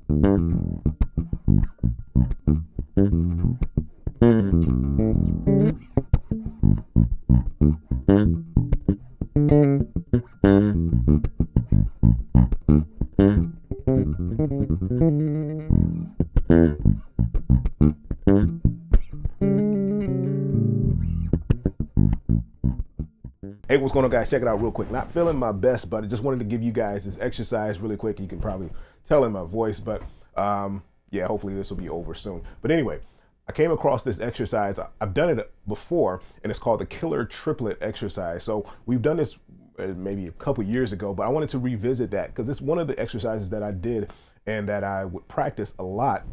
Hey, what's going on, guys? Check it out real quick. Not feeling my best, but I just wanted to give you guys this exercise really quick. You can probably tell in my voice, but yeah, hopefully this will be over soon. But anyway, I came across this exercise. I've done it before, and it's called the killer triplet exercise. So we've done this maybe a couple years ago, but I wanted to revisit that because it's one of the exercises that I did and that I would practice a lot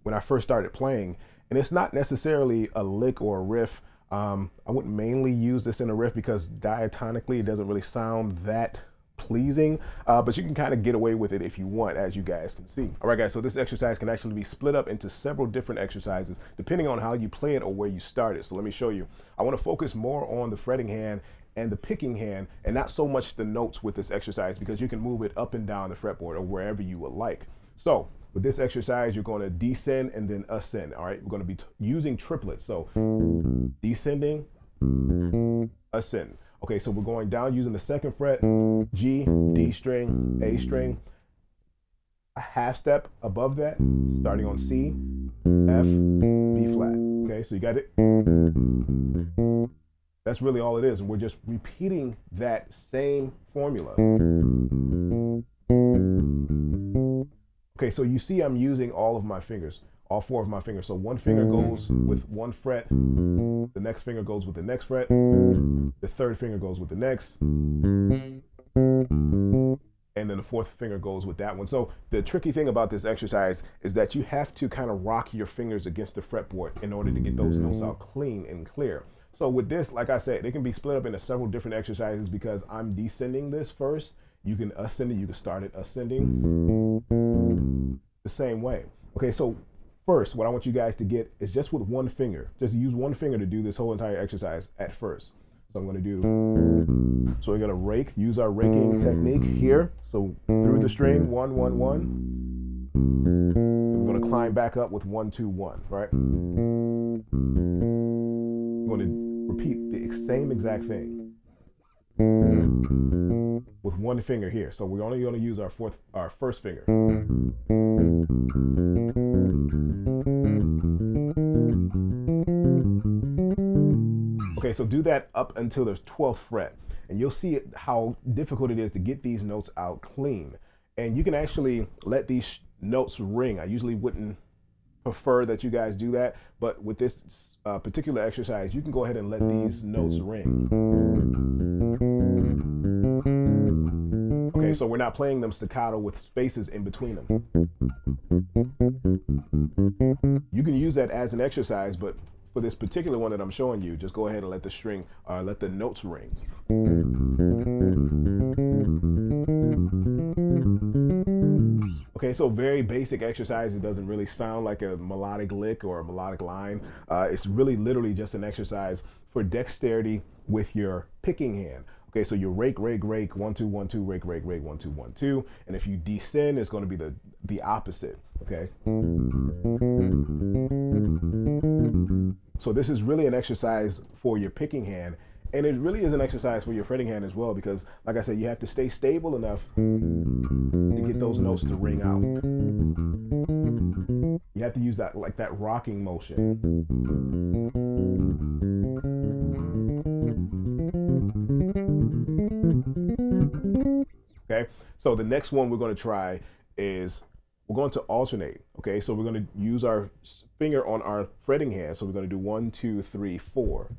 when I first started playing. And it's not necessarily a lick or a riff. I wouldn't mainly use this in a riff because diatonically it doesn't really sound that pleasing, but you can kind of get away with it if you want, as you guys can see. All right, guys, so this exercise can actually be split up into several different exercises depending on how you play it or where you started. So let me show you. I want to focus more on the fretting hand and the picking hand and not so much the notes with this exercise because you can move it up and down the fretboard or wherever you would like. So with this exercise, you're going to descend and then ascend. All right, we're going to be using triplets. So descending, ascend. Okay, so we're going down using the second fret, G, D string, A string, a half step above that, starting on C, F, B flat. Okay, so you got it. That's really all it is. And we're just repeating that same formula. Okay, so you see I'm using all of my fingers, all four of my fingers. So one finger goes with one fret, the next finger goes with the next fret, the third finger goes with the next, and then the fourth finger goes with that one. So the tricky thing about this exercise is that you have to kind of rock your fingers against the fretboard in order to get those notes out clean and clear. So with this, like I said, it can be split up into several different exercises because I'm descending this first. You can ascend it, you can start it ascending the same way. Okay, so first, what I want you guys to get is just with one finger. Just use one finger to do this whole entire exercise at first. So I'm going to do, so we're going to rake, use our raking technique here. So through the string, 1, 1, 1. We're going to climb back up with 1, 2, 1, right? We're going to repeat the same exact thing with one finger here. So we're only going to use our first finger. Okay, so do that up until the 12th fret, and you'll see how difficult it is to get these notes out clean. And you can actually let these notes ring. I usually wouldn't prefer that you guys do that, but with this particular exercise, you can go ahead and let these notes ring. Okay, so we're not playing them staccato with spaces in between them. You can use that as an exercise, but for this particular one that I'm showing you, just go ahead and let the string, let the notes ring. Okay, so very basic exercise. It doesn't really sound like a melodic lick or a melodic line. It's really literally just an exercise for dexterity with your picking hand. Okay, so you rake, rake, rake, 1, 2, 1, 2, rake, rake, rake, 1, 2, 1, 2. And if you descend, it's going to be the opposite, okay? So this is really an exercise for your picking hand. And it really is an exercise for your fretting hand as well, because like I said, you have to stay stable enough to get those notes to ring out. You have to use that, like that rocking motion. Okay, so the next one we're going to try is we're going to alternate. Okay, so we're going to use our finger on our fretting hand. So we're going to do 1, 2, 3, 4.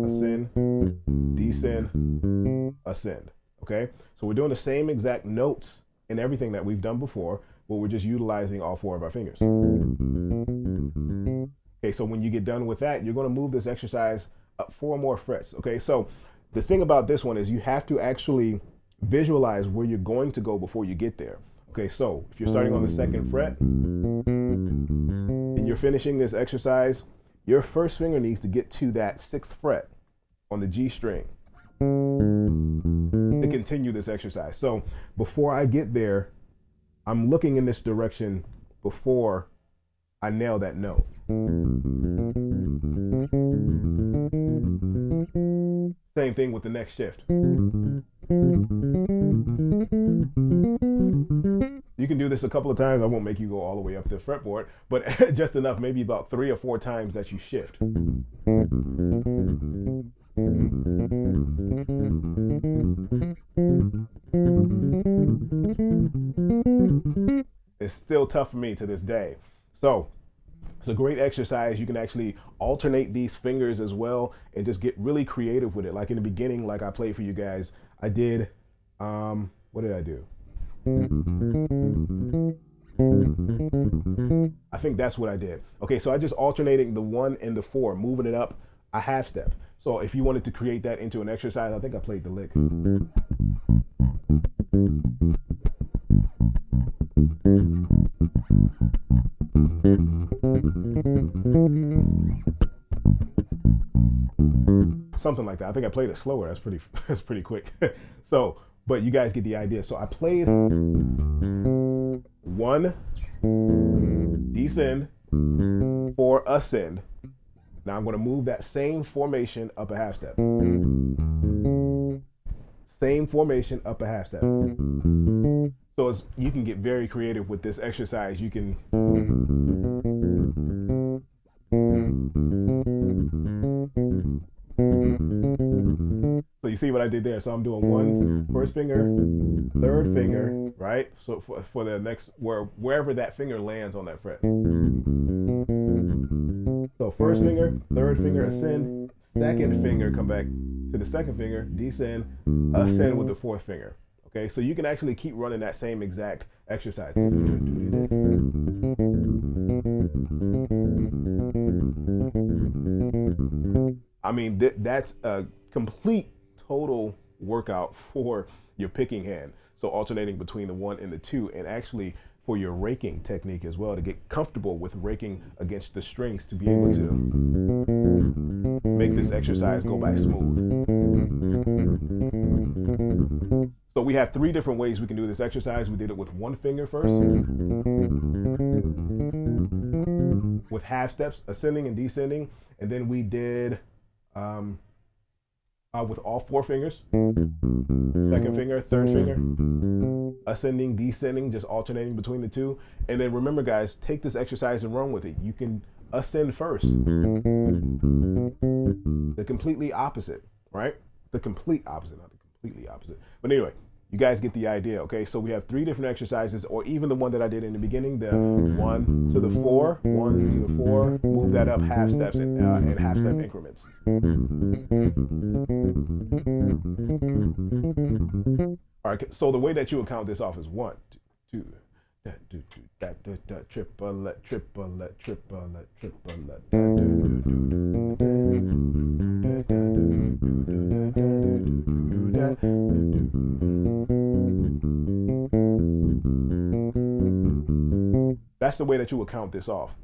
Ascend, descend, ascend. Okay, so we're doing the same exact notes and everything that we've done before, but we're just utilizing all 4 of our fingers. Okay, so when you get done with that, you're going to move this exercise up 4 more frets. Okay, so the thing about this one is you have to actually visualize where you're going to go before you get there. Okay, so if you're starting on the 2nd fret and you're finishing this exercise, your first finger needs to get to that 6th fret on the G string to continue this exercise. So before I get there, I'm looking in this direction before I nail that note. Same thing with the next shift. You can do this a couple of times. I won't make you go all the way up the fretboard, but just enough, maybe about 3 or 4 times that you shift. It's still tough for me to this day. So it's a great exercise. You can actually alternate these fingers as well and just get really creative with it. Like in the beginning, like I played for you guys, I did, what did I do? I think that's what I did. Okay, so I just alternating the 1 and the 4, moving it up a half step. So if you wanted to create that into an exercise, I think I played the lick. Something like that. I think I played it slower. That's pretty quick. So, but you guys get the idea. So I played 1 descend, 4 ascend. Now I'm going to move that same formation up a half step. Same formation up a half step. So you can get very creative with this exercise. You can so you see what I did there. So I'm doing 1 first finger, 3rd finger, right? So for the next, wherever that finger lands on that fret. So 1st finger, 3rd finger, ascend, 2nd finger, come back to the 2nd finger, descend, ascend with the 4th finger. Okay, so you can actually keep running that same exact exercise. I mean, that's a complete total workout for your picking hand. So alternating between the 1 and the 2, and actually for your raking technique as well, to get comfortable with raking against the strings, to be able to make this exercise go by smooth. So we have 3 different ways we can do this exercise. We did it with 1 finger first, with half steps, ascending and descending, and then we did with all 4 fingers, 2nd finger, 3rd finger, ascending, descending, just alternating between the 2. And then remember, guys, take this exercise and run with it. You can ascend first, the completely opposite, right? The complete opposite, not the completely opposite. But anyway, you guys get the idea, okay? So we have 3 different exercises, or even the one that I did in the beginning, the 1 to the 4, 1 to the 4, move that up half steps in half step increments. All right, so the way that you would count this off is 1, 2, triplet, triplet, triplet, triplet. That's the way that you would count this off.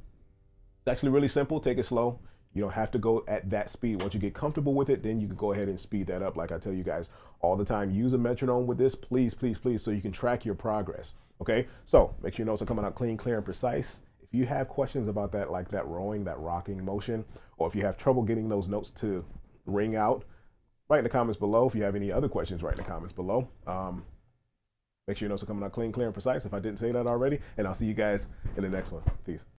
It's actually really simple. Take it slow. You don't have to go at that speed. Once you get comfortable with it, then you can go ahead and speed that up. Like I tell you guys all the time, use a metronome with this, please, please, please, so you can track your progress. Okay, so make sure your notes are coming out clean, clear, and precise. If you have questions about that, like that rowing, that rocking motion, or if you have trouble getting those notes to ring out, write in the comments below. If you have any other questions, write in the comments below. Make sure your notes are coming out clean, clear, and precise if I didn't say that already. And I'll see you guys in the next one. Peace.